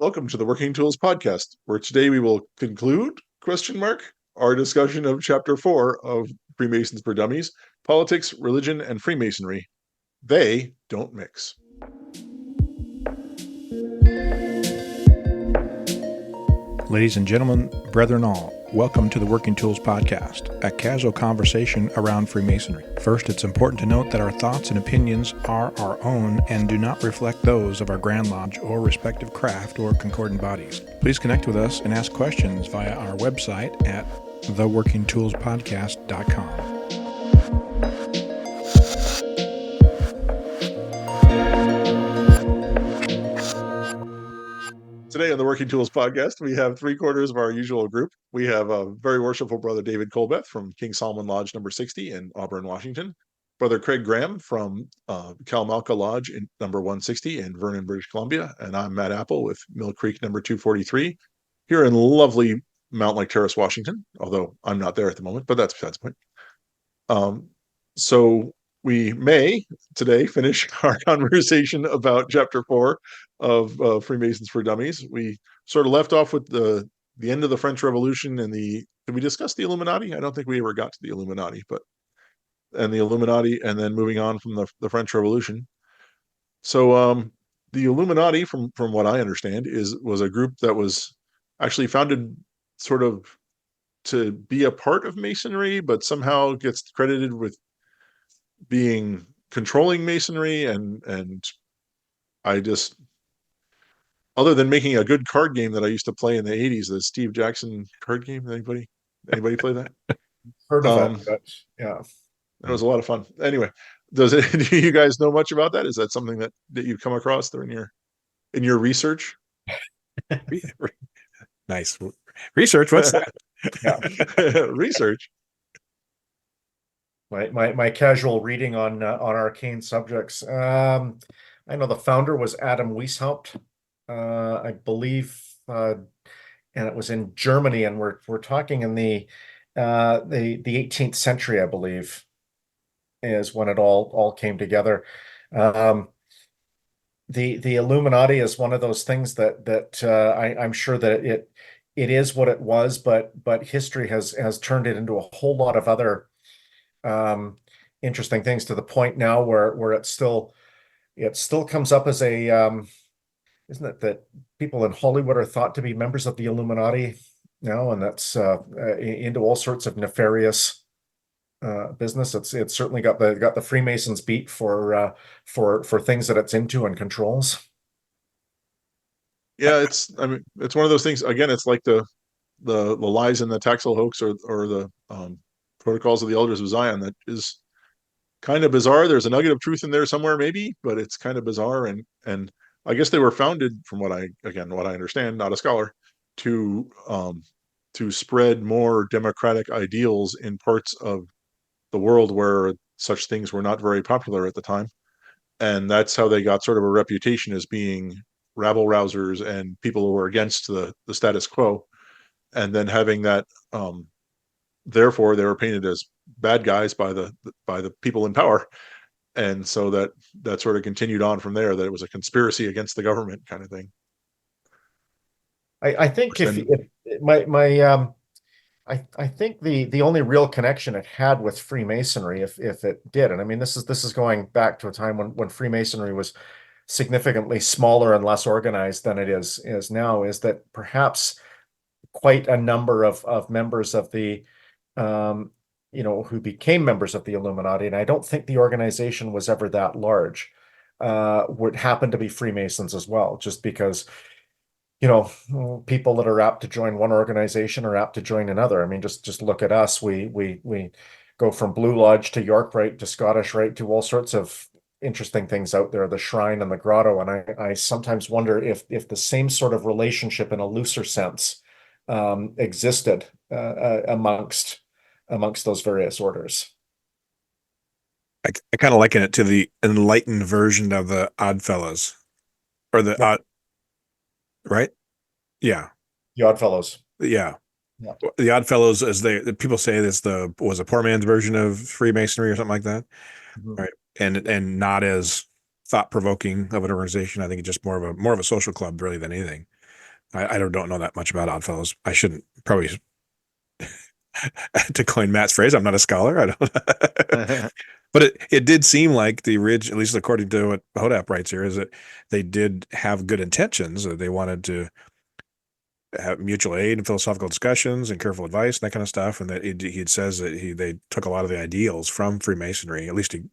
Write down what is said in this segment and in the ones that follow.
Welcome to the Working Tools podcast, where today we will conclude, our discussion of Chapter 4 of Freemasons for Dummies, Politics, Religion, and Freemasonry. They don't mix. Ladies and gentlemen, brethren all, welcome to the Working Tools podcast, a casual conversation around Freemasonry. First, it's important to note that our thoughts and opinions are our own and do not reflect those of our Grand Lodge or respective craft or concordant bodies. Please connect with us and ask questions via our website at theworkingtoolspodcast.com. Today on the Working Tools podcast, we have 3/4 of our usual group. We have a very worshipful brother David Colbeth from King Solomon Lodge number 60 in Auburn, Washington. Brother Craig Graham from Kalmalka Lodge in number 160 in Vernon, British Columbia. And I'm Matt Appel with Mill Creek number 243 here in lovely Mount Lake Terrace, Washington, although I'm not there at the moment, but that's besides the point. So we may today finish our conversation about Chapter 4 of Freemasons for Dummies. We sort of left off with the end of the French Revolution and did we discuss the Illuminati? I don't think we ever got to the Illuminati, and then moving on from the French Revolution. So the Illuminati, from what I understand, was a group that was actually founded sort of to be a part of Masonry, but somehow gets credited with being controlling Masonry, and I just, other than making a good card game that I used to play in the 80s, the Steve Jackson card game. Anybody play that? Heard of it, but yeah. It was a lot of fun. Anyway, do you guys know much about that? Is that something that you've come across in your research? Nice. Research, what's that? Yeah. Research. My casual reading on arcane subjects. I know the founder was Adam Weishaupt, I believe, and it was in Germany, and we're talking in the 18th century, I believe, is when it all came together. The Illuminati is one of those things that I'm sure that it is what it was, but history has turned it into a whole lot of other interesting things, to the point now where it still comes up as a isn't it that people in Hollywood are thought to be members of the Illuminati now, and that's into all sorts of nefarious business. It's certainly got the Freemasons beat for things that it's into and controls. Yeah, it's one of those things. Again, it's like the lies in the Taxel hoax or the Protocols of the Elders of Zion. That is kind of bizarre. There's a nugget of truth in there somewhere, maybe, but it's kind of bizarre. And I guess they were founded, from what I understand, not a scholar, to spread more democratic ideals in parts of the world where such things were not very popular at the time. And that's how they got sort of a reputation as being rabble rousers and people who were against the status quo. And then having that, therefore they were painted as bad guys by the people in power. And so that sort of continued on from there, that it was a conspiracy against the government kind of thing. I think I think the only real connection it had with Freemasonry, if it did, and I mean this is going back to a time when Freemasonry was significantly smaller and less organized than it is now, is that perhaps quite a number of members of the who became members of the Illuminati, and I don't think the organization was ever that large, would happen to be Freemasons as well, just because people that are apt to join one organization are apt to join another. I mean, just look at us. We go from Blue Lodge to York Rite to Scottish Rite to all sorts of interesting things out there, the Shrine and the Grotto. And I sometimes wonder if the same sort of relationship in a looser sense existed amongst those various orders. I kind of liken it to the enlightened version of the Oddfellows, or the odd, right? Yeah, the Oddfellows. Yeah. The Oddfellows, as people say, this was a poor man's version of Freemasonry or something like that, right? And not as thought provoking of an organization. I think it's just more of a social club really than anything. I don't know that much about Oddfellows. I shouldn't probably to coin Matt's phrase. I'm not a scholar. I don't. But it did seem like the ridge, at least according to what Hodap writes here, is that they did have good intentions. They wanted to have mutual aid and philosophical discussions and careful advice and that kind of stuff. And that he says that they took a lot of the ideals from Freemasonry. At least he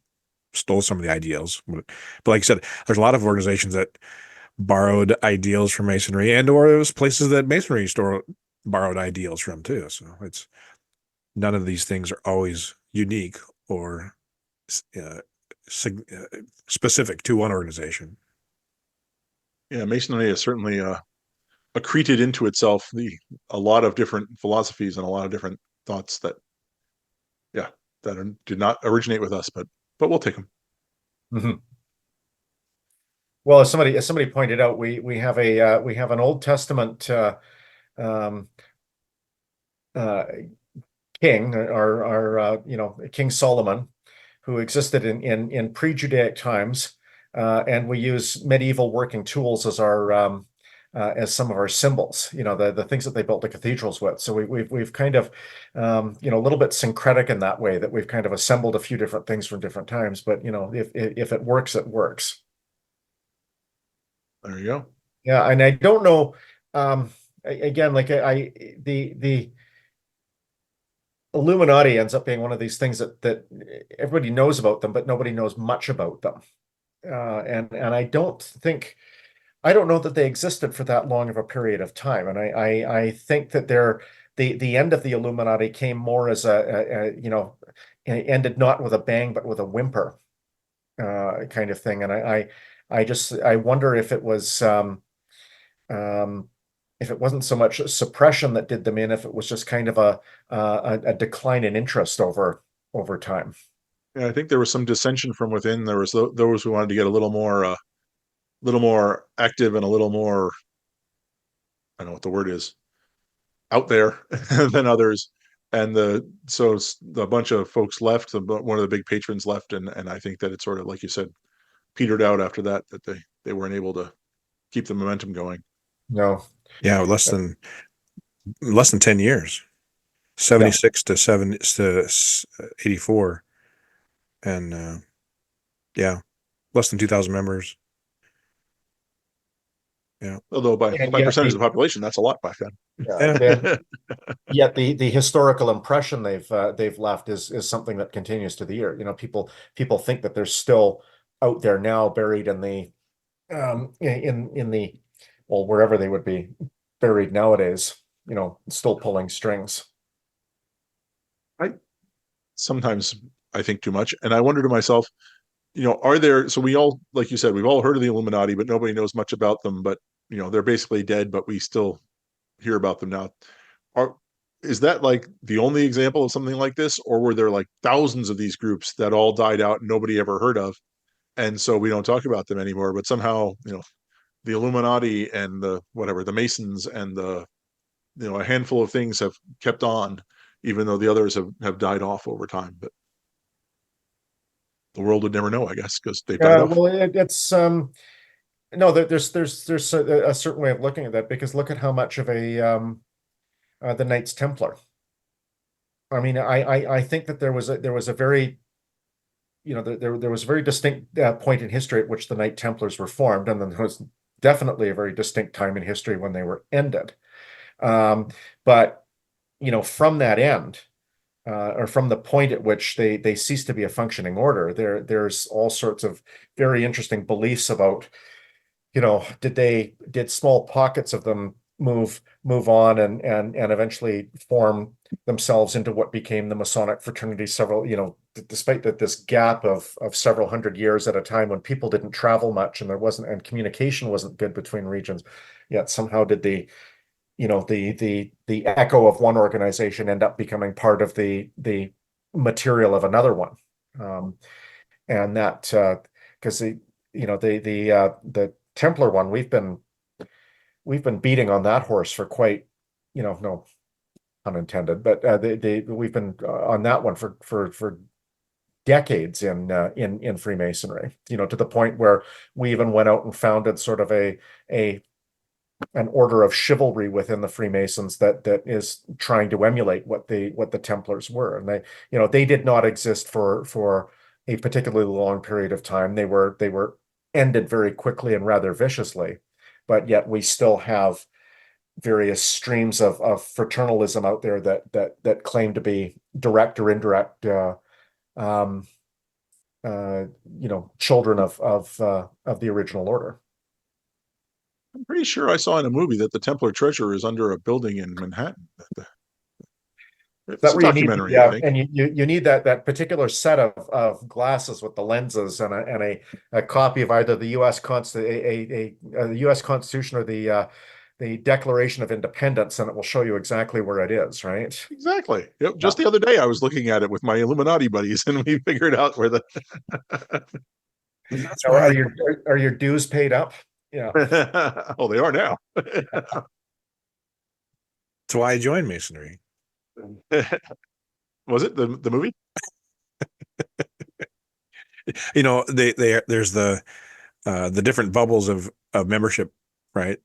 stole some of the ideals. But like I said, there's a lot of organizations that borrowed ideals from Masonry, and or there was places that Masonry borrowed ideals from too. So it's none of these things are always unique or uh, specific to one organization. Yeah, Masonry has certainly accreted into itself a lot of different philosophies and a lot of different thoughts that, yeah, did not originate with us, but we'll take them. Mhm. Well, as somebody pointed out, we have an Old Testament um, king, our King Solomon, who existed in pre-Judaic times, and we use medieval working tools as our as some of our symbols. The things that they built the cathedrals with. So we've kind of a little bit syncretic in that way, that we've kind of assembled a few different things from different times. But if it works, it works. There you go. Yeah, and I don't know. Again, like the Illuminati ends up being one of these things that everybody knows about them, but nobody knows much about them. And I don't know that they existed for that long of a period of time. And I think that the end of the Illuminati came more as it ended not with a bang, but with a whimper, kind of thing. And I wonder if it wasn't so much suppression that did them in, if it was just kind of a decline in interest over time. Yeah, I think there was some dissension from within. There was those who wanted to get a little more active and a little more, I don't know what the word is, out there than others. And the bunch of folks left. One of the big patrons left, and I think that it sort of, like you said, petered out after that. That they weren't able to keep the momentum going. No. Yeah, less than 10 years, Yeah. 76 to 84, and yeah, less than 2,000 members. Yeah. Although And by yet percentage of the population, that's a lot back then. yet the historical impression they've left is something that continues to the year. People think that they're still out there now, buried in the in the well, wherever they would be buried nowadays, still pulling strings. I sometimes I think too much, and I wonder to myself, are there? So we all, like you said, we've all heard of the Illuminati, but nobody knows much about them. But they're basically dead, but we still hear about them now. Are Is that like the only example of something like this, or were there like thousands of these groups that all died out and nobody ever heard of, and so we don't talk about them anymore? But somehow, the Illuminati and the Masons and a handful of things have kept on, even though the others have died off over time. But the world would never know, I guess, because they've died off. Well, it's no, there's a certain way of looking at that, because look at how much of the Knights Templar. I mean, I think that there was a very there was a very distinct point in history at which the Knight Templars were formed, and then there was definitely a very distinct time in history when they were ended. But from that end, or from the point at which they cease to be a functioning order, there's all sorts of very interesting beliefs about, did small pockets of them move on and eventually form themselves into what became the Masonic fraternity despite this gap of several hundred years at a time when people didn't travel much and communication wasn't good between regions, yet somehow did the echo of one organization end up becoming part of the material of another one. And that because the Templar one, we've been beating on that horse for quite, no pun intended, but we've been on that one for decades in Freemasonry, to the point where we even went out and founded sort of a an order of chivalry within the Freemasons that is trying to emulate what the Templars were. And they did not exist for a particularly long period of time. They were ended very quickly and rather viciously, but yet we still have various streams of fraternalism out there that claim to be direct or indirect um, children of the original order. I'm pretty sure I saw in a movie that the Templar treasure is under a building in Manhattan. Is It's that a where you need documentary, I think. and you need that particular set of glasses with the lenses and a copy of either the U.S. the U.S. Constitution or the Declaration of Independence, and it will show you exactly where it is, right? Exactly. Yep. Yeah. Just the other day, I was looking at it with my Illuminati buddies, and we figured out where the. That's Are why. your dues paid up? Yeah. Oh, they are now. That's why I joined Masonry. Was it the movie? There's the different bubbles of membership, right?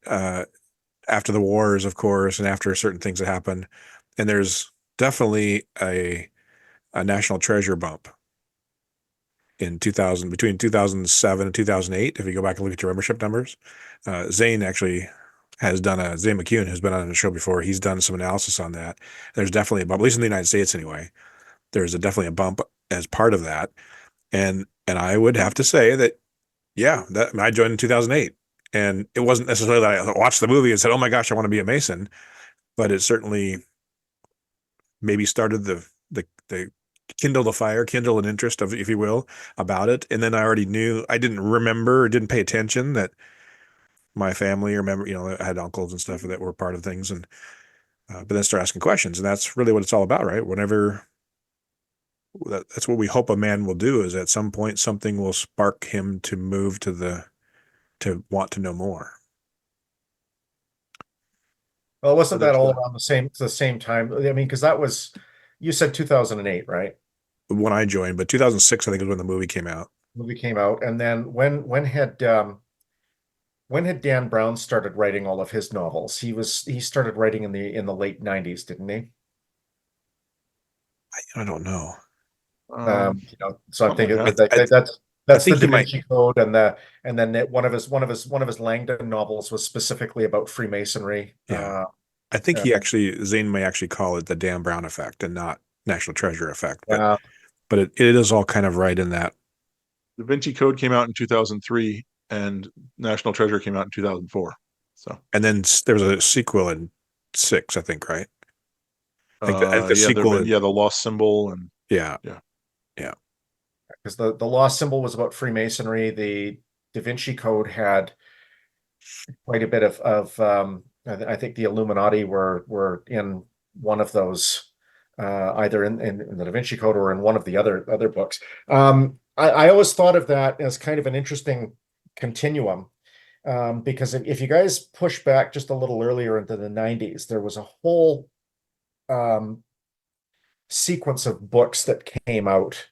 After the wars, of course, and after certain things that happen, and there's definitely a national treasure bump in 2000 between 2007 and 2008. If you go back and look at your membership numbers, Zane actually has done Zane McCune, who's been on the show before. He's done some analysis on that. There's definitely a bump, at least in the United States anyway. There's definitely a bump as part of that. And I would have to say that, yeah, I joined in 2008. And it wasn't necessarily that I watched the movie and said, oh my gosh, I want to be a Mason. But it certainly maybe started the kindle the fire, kindle an interest of, if you will, about it. And then I already knew, I didn't remember or didn't pay attention that my family or member, I had uncles and stuff that were part of things. And, but then start asking questions. And that's really what it's all about, right? Whenever that's what we hope a man will do, is at some point something will spark him to move to want to know more. Well, So wasn't that there's all the around the same time? I mean, because that was, you said 2008, right? When I joined, but 2006, I think, is when the movie came out. Movie came out, and then when had Dan Brown started writing all of his novels? He started writing in the late 90s, didn't he? I don't know. So I'm something thinking like that. that's the think he Da might. Vinci Code, and then one of his Langdon novels was specifically about Freemasonry. Yeah, I think Uh, Zane may actually call it the Dan Brown effect and not National Treasure effect. yeah, But it is all kind of right in that. Da Vinci Code came out in 2003, and National Treasure came out in 2004. So, And then there was a sequel in six, I think, right? I think the yeah, there've sequel. been the Lost Symbol, and Yeah, yeah, yeah. because the Lost Symbol was about Freemasonry. The Da Vinci Code had quite a bit of I think the Illuminati were in one of those, either in the Da Vinci Code or in one of the other books. I always thought of that as kind of an interesting continuum, because if you guys push back just a little earlier into the 90s, there was a whole sequence of books that came out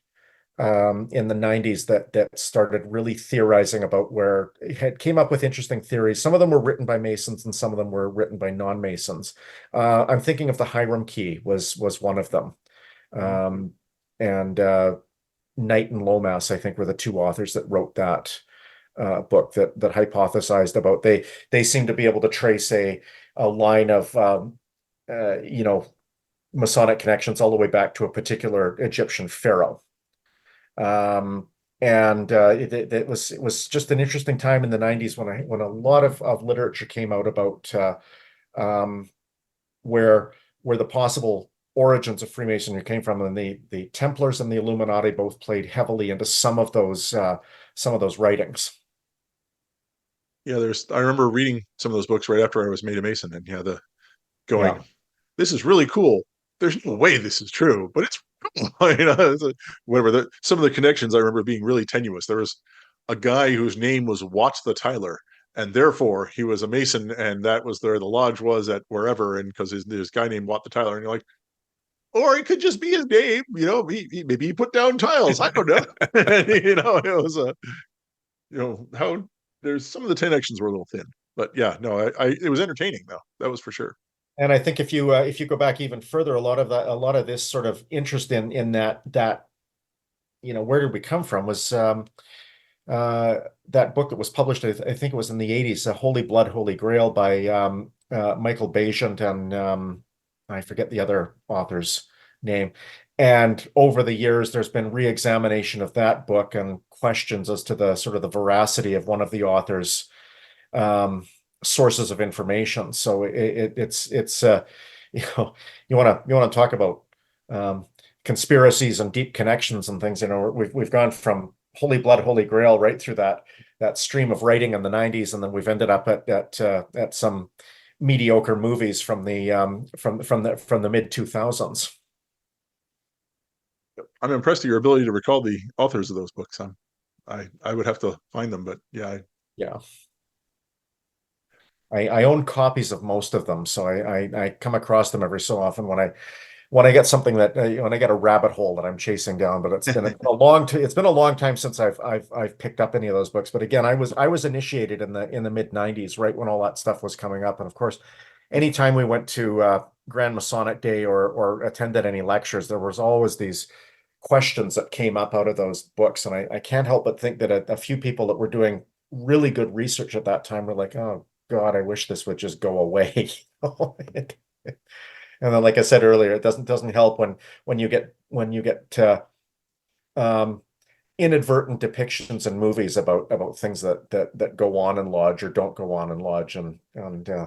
in the 90s that started really theorizing about where it had came up with interesting theories. Some of them were written by Masons and some of them were written by non-Masons. I'm thinking of the Hiram Key was one of them. And Knight and Lomas, I think, were the two authors that wrote that book that hypothesized about they seem to be able to trace a line of Masonic connections all the way back to a particular Egyptian pharaoh. And it was just an interesting time in the 90s when a lot of literature came out about where the possible origins of Freemasonry came from, and the Templars and the Illuminati both played heavily into some of those writings. yeah. I remember reading some of those books right after I was made a Mason, and yeah, going, this is really cool. There's no way this is true, but it's whatever. Some of the connections I remember being really tenuous. There was a guy whose name was Watts the Tyler, and therefore he was a Mason, and that was where the lodge was at wherever, and because there's a guy named Watt the Tyler, and you're like, or it could just be his name, maybe he put down tiles. I don't know. It was how there's some of the connections were a little thin. But yeah, no, it was entertaining though. That was for sure. And I think if you go back even further, a lot of this sort of interest in that where did we come from was that book that was published, I think it was in the 80s, Holy Blood, Holy Grail by Michael Bajent and I forget the other author's name. And over the years, there's been re-examination of that book and questions as to the sort of the veracity of one of the author's sources of information. So it's you want to talk about conspiracies and deep connections and things. We've gone from Holy Blood, Holy Grail right through that stream of writing in the 90s, and then we've ended up at some mediocre movies from the mid 2000s. I'm impressed at your ability to recall the authors of those books. I would have to find them, but yeah. Yeah. I own copies of most of them, so I come across them every so often when I get something that when I get a rabbit hole that I'm chasing down. But it's been a long time since I've picked up any of those books. But again, I was initiated in the mid 90s, right when all that stuff was coming up. And of course, anytime we went to Grand Masonic Day or attended any lectures, there was always these questions that came up out of those books. And I can't help but think that a few people that were doing really good research at that time were like, oh God, I wish this would just go away. And then, like I said earlier, it doesn't help when you get inadvertent depictions in movies about things that go on in lodge or don't go on in lodge, and I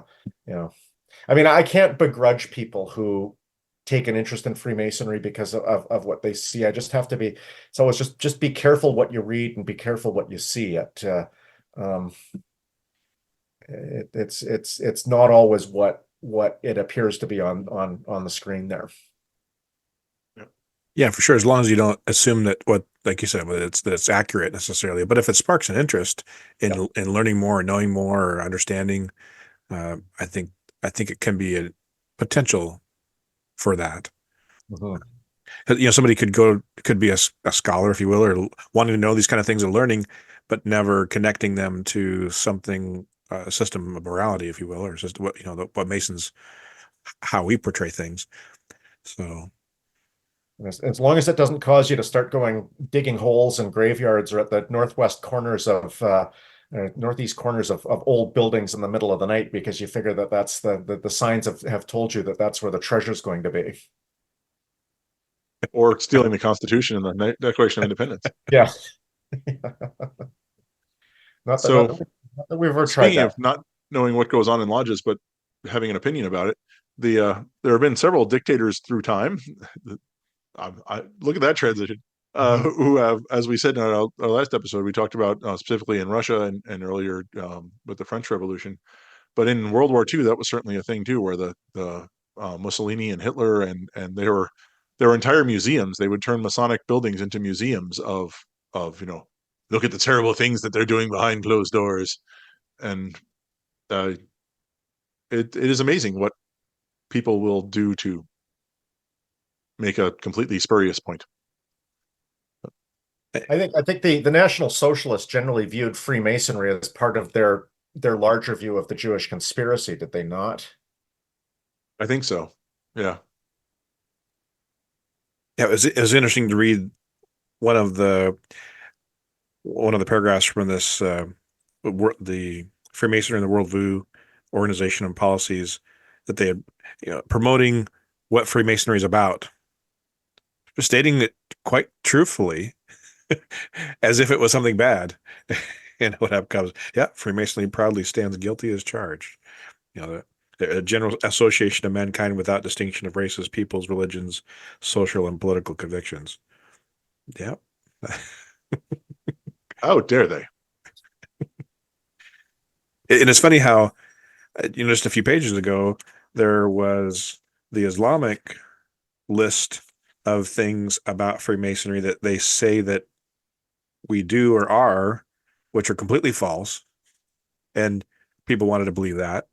mean, I can't begrudge people who take an interest in Freemasonry because of what they see. I just have to be. So it's just be careful what you read and be careful what you see. It's not always what it appears to be on the screen there. Yeah, for sure. As long as you don't assume that like you said, that it's accurate necessarily. But if it sparks an interest in learning more, or knowing more, or understanding, I think it can be a potential for that. Mm-hmm. Somebody could be a scholar, if you will, or wanting to know these kind of things and learning, but never connecting them to something, a system of morality, if you will, or just what Masons, how we portray things. So as long as it doesn't cause you to start digging holes in graveyards or at the northwest corners of northeast corners of old buildings in the middle of the night, because you figure that's the signs have told you that's where the treasure's going to be. Or stealing the Constitution and the Declaration of Independence. Yeah. Not that we've ever tried that. Speaking of not knowing what goes on in lodges, but having an opinion about it, there have been several dictators through time. I look at that transition. Who have, as we said in our last episode, we talked about specifically in Russia and earlier with the French Revolution. But in World War II, that was certainly a thing too, where the Mussolini and Hitler and there were entire museums. They would turn Masonic buildings into museums of look at the terrible things that they're doing behind closed doors, and it is amazing what people will do to make a completely spurious point. I think the National Socialists generally viewed Freemasonry as part of their larger view of the Jewish conspiracy, did they not? I think so. Yeah. Yeah, it was interesting to read one of the paragraphs from this the Freemasonry and the Worldview organization and policies that they had, promoting what Freemasonry is about, stating it quite truthfully as if it was something bad. And what up comes, Freemasonry proudly stands guilty as charged. The general association of mankind without distinction of races, peoples, religions, social and political convictions. Yeah. How dare they? And it's funny how, just a few pages ago, there was the Islamic list of things about Freemasonry that they say that we do or are, which are completely false. And people wanted to believe that.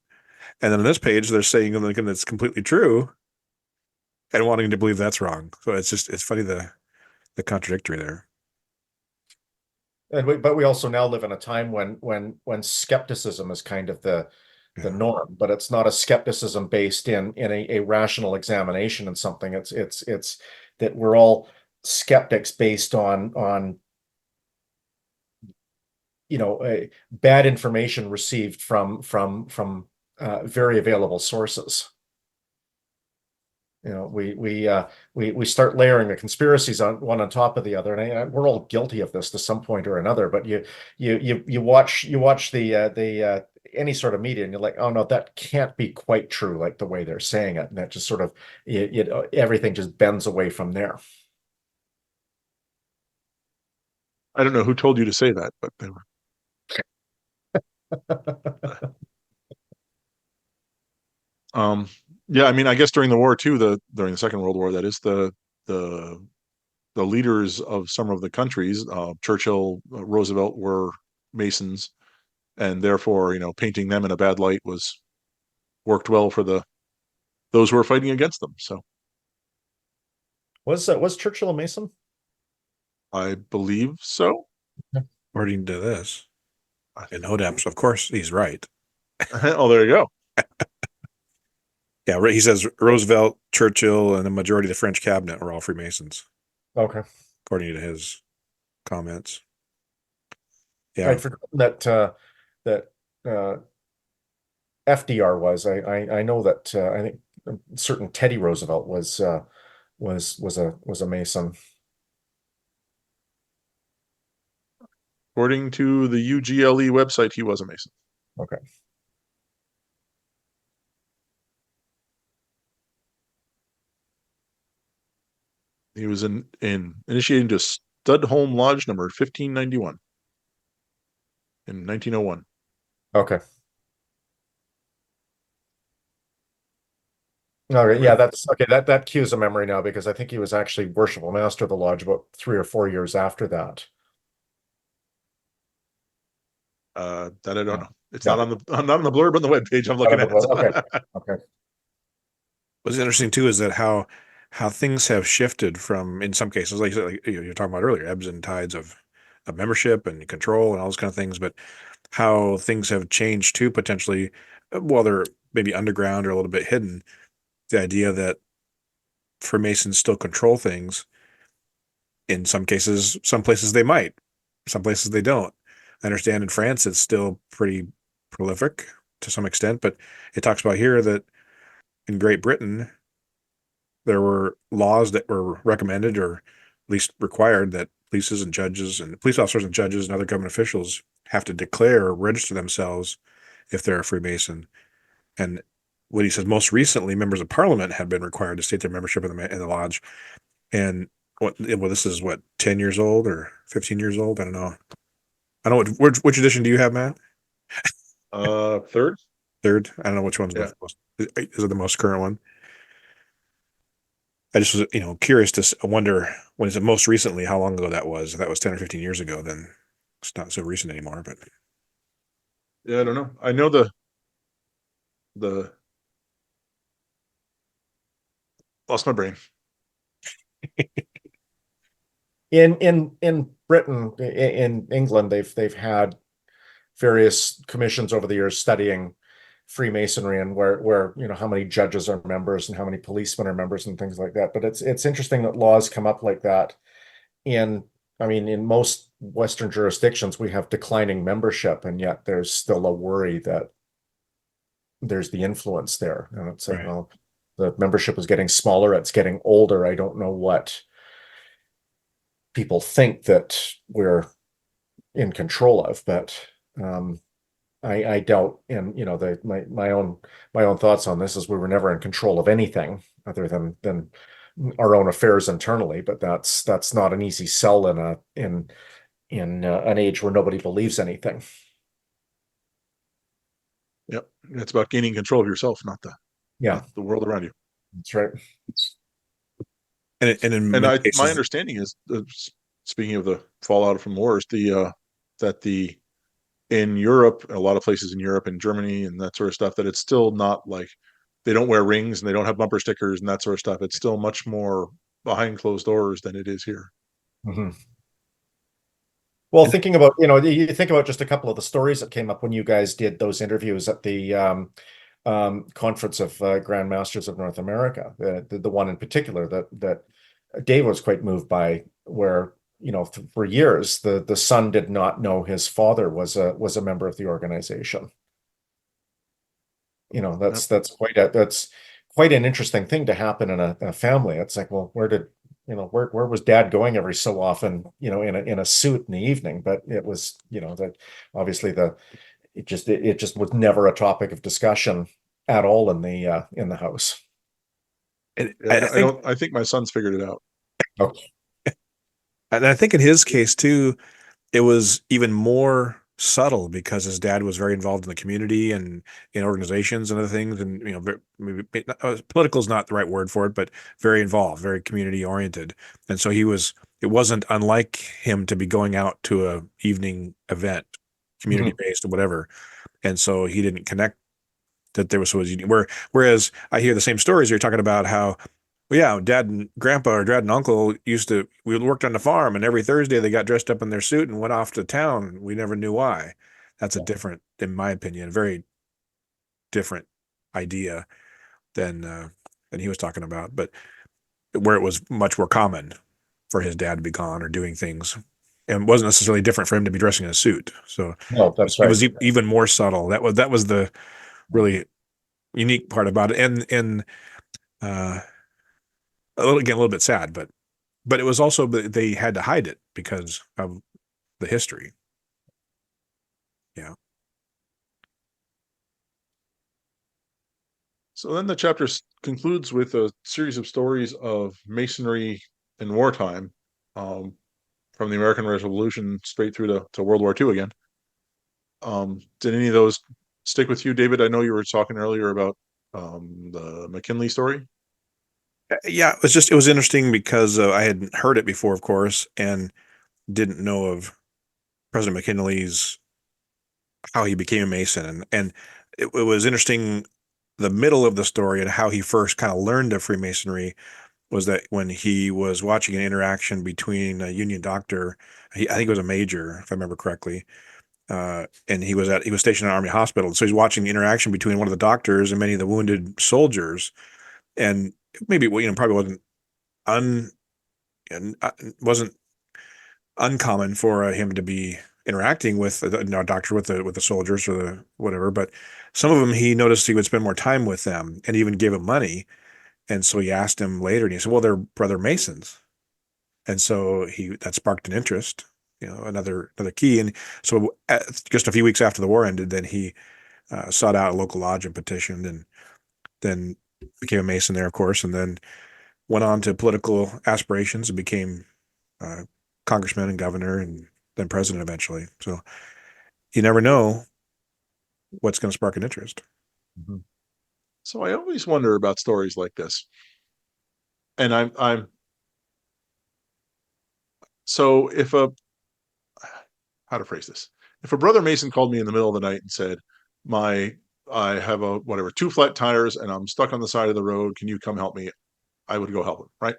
And then on this page, they're saying something that's completely true and wanting to believe that's wrong. So it's funny the contradictory there. but we also now live in a time when skepticism is kind of the Yeah. norm, but it's not a skepticism based in a rational examination and something. It's that we're all skeptics based on bad information received from very available sources. We start layering the conspiracies on one on top of the other, and we're all guilty of this to some point or another. But you watch the any sort of media, and you're like, oh no, that can't be quite true, like the way they're saying it, and that just sort of everything just bends away from there. I don't know who told you to say that, but they were. Um, yeah, I mean, I guess during the war too, during the Second World War, that is the the leaders of some of the countries, Churchill, Roosevelt, were Masons, and therefore, painting them in a bad light was worked well for those who were fighting against them. So Was Churchill a Mason? I believe so. According to this, in Hodaps, of course, he's right. Oh, there you go. Yeah, he says Roosevelt, Churchill, and the majority of the French cabinet were all Freemasons, Okay. according to his comments. Yeah, I'd forgotten that FDR was. I know that I think certain Teddy Roosevelt was a Mason. According to the UGLE website, he was a Mason. Okay. He was initiated into Studholme Lodge number 1591 in 1901. Okay. Okay, yeah, that's okay. That cues a memory now because I think he was actually worshipful master of the lodge about 3 or 4 years after that. That I don't Yeah. know. It's Yeah. not on the blurb on the webpage I'm looking at. Okay. Okay. what's interesting too is that how things have shifted from, in some cases, like you're talking about earlier, ebbs and tides of membership and control and all those kind of things, but how things have changed too, potentially, while they're maybe underground or a little bit hidden. The idea that Freemasons still control things. In some cases, some places they might, some places they don't. I understand in France it's still pretty prolific to some extent, but it talks about here that in Great Britain there were laws that were recommended or at least required that police officers and judges and other government officials have to declare or register themselves if they're a Freemason. And what he says, most recently, members of parliament had been required to state their membership in the lodge. And this is what, 10 years old or 15 years old? I don't know. I don't know which edition do you have, Matt? Third. Third? I don't know which one's Yeah. is it the most current one? I just was, curious to wonder when is it most recently, how long ago that was. If that was 10 or 15 years ago, then it's not so recent anymore, but Yeah, I don't know. I know the lost my brain. In Britain, in England, they've had various commissions over the years studying Freemasonry and where how many judges are members and how many policemen are members and things like that. But it's interesting that laws come up like that. I mean, in most Western jurisdictions, we have declining membership, and yet there's still a worry that there's the influence there. And it's like, right. well, the membership is getting smaller, it's getting older. I don't know what people think that we're in control of, but I doubt. And my own thoughts on this is we were never in control of anything other than our own affairs internally. But that's not an easy sell in an age where nobody believes anything. Yep. It's about gaining control of yourself, not Yeah, the world around you. that's right. And in And many my cases, understanding is, speaking of the fallout from wars, that in Europe, a lot of places in Europe and Germany and that sort of stuff, that it's still not like they don't wear rings and they don't have bumper stickers and that sort of stuff. It's still much more behind closed doors than it is here. Mhm. Well, And thinking about, you think about just a couple of the stories that came up when you guys did those interviews at the Conference of Grand Masters of North America, the one in particular that Dave was quite moved by, where, for years the son did not know his father was a member of the organization. Yep. That's quite an interesting thing to happen in a family. It's like, well, where was dad going every so often, in a suit in the evening? But it was, that obviously it just was never a topic of discussion at all in the house. Yeah, I think, I think my son's figured it out. Okay. and I think in his case too, it was even more subtle because his dad was very involved in the community and in organizations and other things, and maybe political is not the right word for it, but very involved, very community oriented, and so he was. It wasn't unlike him to be going out to a evening event, community Mhm. based or whatever, and so he didn't connect that there was so whereas I hear the same stories. You're talking about how, well, yeah, dad and grandpa or dad and uncle we worked on the farm, and every Thursday they got dressed up in their suit and went off to town. We never knew why. That's a different, in my opinion, very different idea than than he was talking about, but where it was much more common for his dad to be gone or doing things, and wasn't necessarily different for him to be dressing in a suit. So No, that's it right. was even more subtle. That was the really unique part about it, and uh, again, a little bit sad, but it was also they had to hide it because of the history. Yeah. So then the chapter concludes with a series of stories of masonry in wartime, um, from the American Revolution straight through to World War II again. Did any of those stick with you, David? I know you were talking earlier about the McKinley story. Yeah, it was interesting because I hadn't heard it before, of course, and didn't know of President McKinley's how he became a Mason, and it was interesting. The middle of the story and how he first kind of learned of Freemasonry was that when he was watching an interaction between a Union doctor, I think it was a major, if I remember correctly, and he was stationed at an Army hospital, so he's watching the interaction between one of the doctors and many of the wounded soldiers, and maybe probably un wasn't uncommon for him to be interacting with a doctor with the soldiers or the whatever, but some of them he noticed he would spend more time with them and even gave him money, and so he asked him later, and he said, "Well, they're brother Masons," and so he that sparked an interest, another key, and so just a few weeks after the war ended, then he sought out a local lodge and petitioned, and then became a Mason there, of course, and then went on to political aspirations and became uh, congressman and governor and then president eventually. So you never know what's going to spark an interest. Mhm. So I always wonder about stories like this, and I'm so if a how to phrase this, if a brother Mason called me in the middle of the night and said, "My I have a whatever two flat tires and I'm stuck on the side of the road. Can you come help me?" I would go help him, right?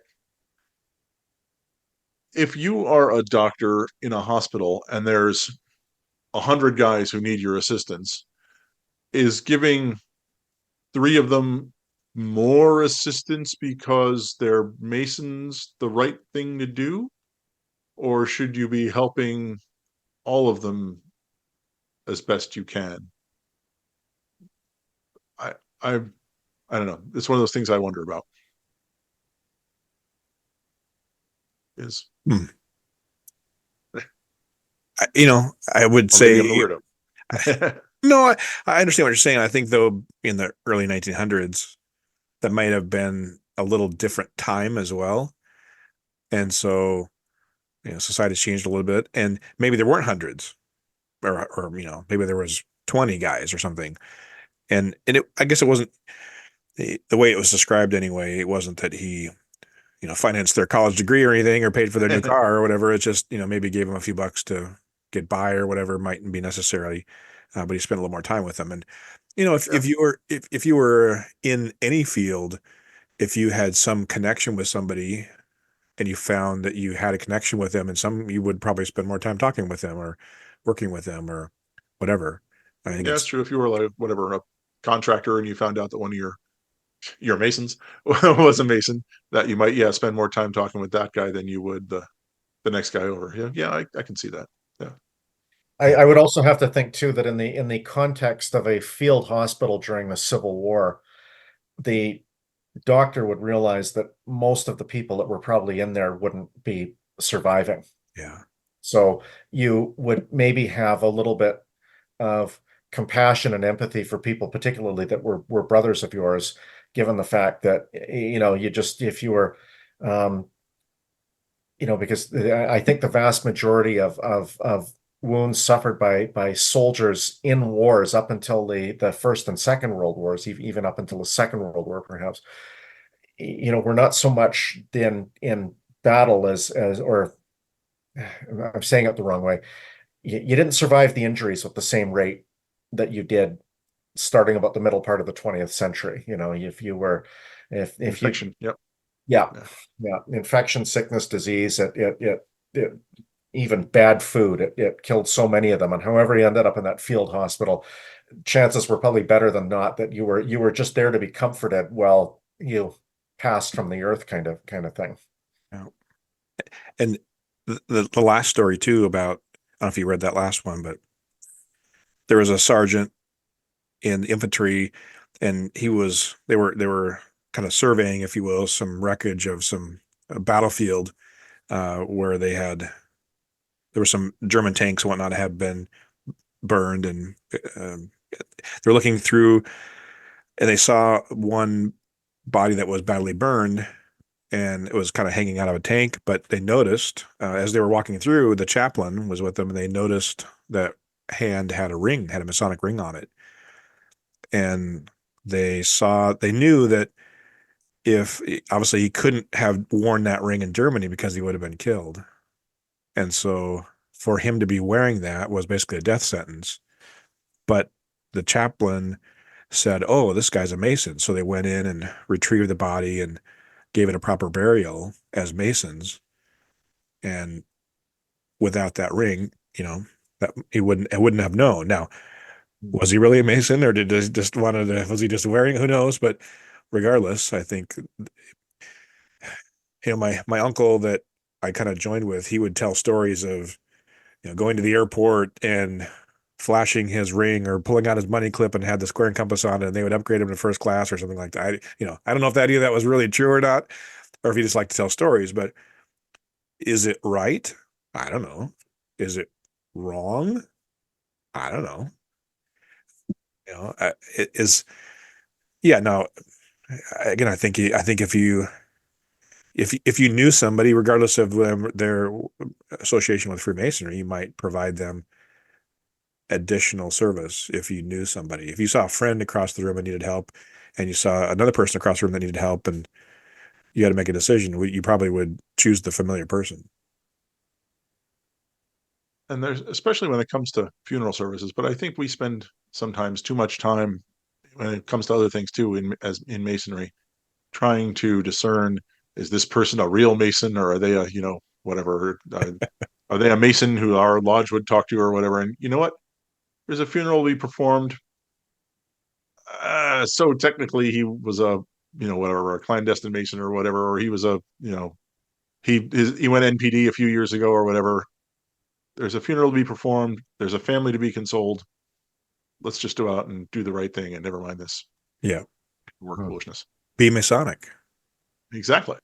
If you are a doctor in a hospital and there's 100 guys who need your assistance, is giving three of them more assistance because they're Masons the right thing to do? Or should you be helping all of them as best you can? I I I don't know. It's one of those things I wonder about. Is Hmm. I would or maybe I'm the say weirdo. no. I understand what you're saying. I think though in the early 1900s that might have been a little different time as well, and so society's changed a little bit, and maybe there weren't hundreds, or maybe there was 20 guys or something, and I guess it wasn't the way it was described anyway. It wasn't that he financed their college degree or anything or paid for their new car or whatever. It's just maybe gave them a few bucks to get by or whatever mightn't be necessarily, but he spent a little more time with them. And Yeah. if you were in any field, if you had some connection with somebody and you found that you had a connection with them, and some you would probably spend more time talking with them or working with them or whatever. I think Yeah, it's it's true. If you were like whatever a contractor and you found out that one of your masons was a mason, that you might spend more time talking with that guy than you would the next guy over. Yeah, I can see that. Yeah. I would also have to think too that in the context of a field hospital during the Civil War, the doctor would realize that most of the people that were probably in there wouldn't be surviving. yeah. So you would maybe have a little bit of compassion and empathy for people, particularly that were brothers of yours, given the fact that, you just, if you were, um, because I think the vast majority of wounds suffered by soldiers in wars up until the First and Second World Wars, even up until the Second World War, perhaps, were not so much in battle or I'm saying it the wrong way. You didn't survive the injuries with the same rate that you did starting about the middle part of the 20th century. If you were, if you, Infection. Yep. yeah, Yeah. yeah, infection, sickness, disease, it even bad food, it killed so many of them. And however you ended up in that field hospital, chances were probably better than not that you were just there to be comforted while you passed from the earth, kind of thing. Yeah. And the last story too about, I don't know if you read that last one, but there was a sergeant in infantry, and they were kind of surveying, if you will, some wreckage of some battlefield where there were some German tanks and whatnot had been burned, and they're looking through, and they saw one body that was badly burned, and it was kind of hanging out of a tank. But they noticed as they were walking through, the chaplain was with them, and they noticed that hand had a Masonic ring on it, and they knew that if obviously he couldn't have worn that ring in Germany because he would have been killed. And so for him to be wearing that was basically a death sentence. But the chaplain said, "Oh, this guy's a Mason." So they went in and retrieved the body and gave it a proper burial as Masons. And without that ring, that it wouldn't have known. Now, was he really a Mason, or did he just wanted to, was he just wearing it? Who knows? But regardless, I think, my uncle that I kind of joined with, he would tell stories of, going to the airport and flashing his ring or pulling out his money clip and had the square and compass on it, and they would upgrade him to first class or something like that. I don't know if that either that was really true or not, or if he just liked to tell stories, but is it right? I don't know. Is it wrong? I don't know. It is, yeah, no, again, I think if you knew somebody, regardless of their association with Freemasonry, you might provide them additional service. If you knew somebody, if you saw a friend across the room and needed help, and you saw another person across the room that needed help, and you had to make a decision, you probably would choose the familiar person. And there's, especially when it comes to funeral services, but I think we spend sometimes too much time when it comes to other things too, in masonry, trying to discern, is this person a real mason, or are they a, whatever, are they a mason who our lodge would talk to, or whatever? And you know what, there's a funeral we performed, so technically he was a, whatever, a clandestine mason or whatever, or he was a, he went NPD a few years ago or whatever. There's a funeral to be performed, there's a family to be consoled. Let's just go out and do the right thing, and never mind this Yeah. work foolishness. Be Masonic. Exactly.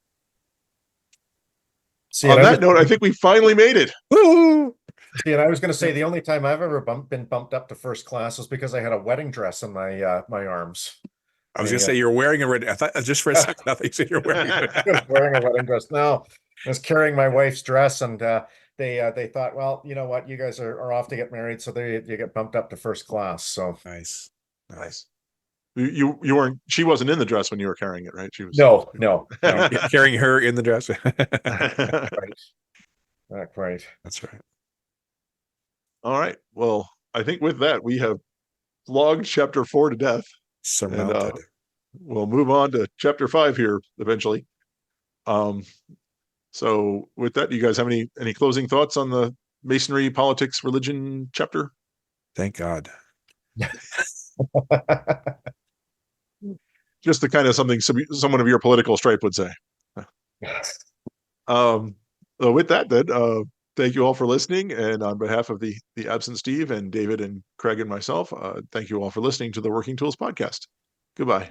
See, On that note, I think we finally made it. Woo! and I was going to say the only time I've ever been bumped up to first class was because I had a wedding dress in my arms. I was going to say you're wearing a red. I thought just for a second, I thought you said you're wearing I was wearing a wedding dress. No, I was carrying my wife's dress, and they thought, well, you know what, you guys are off to get married, so you get bumped up to first class. So Nice. Nice. You weren't. She wasn't in the dress when you were carrying it, right? She was. No. Carrying her in the dress. Right. Not quite. That's right. All right. Well, I think with that we have flogged chapter 4 to death, and we'll move on to chapter 5 here eventually. So with that, do you guys have any closing thoughts on the Masonry, politics, religion chapter? Thank God. Just the kind of something someone of your political stripe would say. With that, then, thank you all for listening. And on behalf of the absent Steve and David and Craig and myself, thank you all for listening to the Working Tools podcast. Goodbye.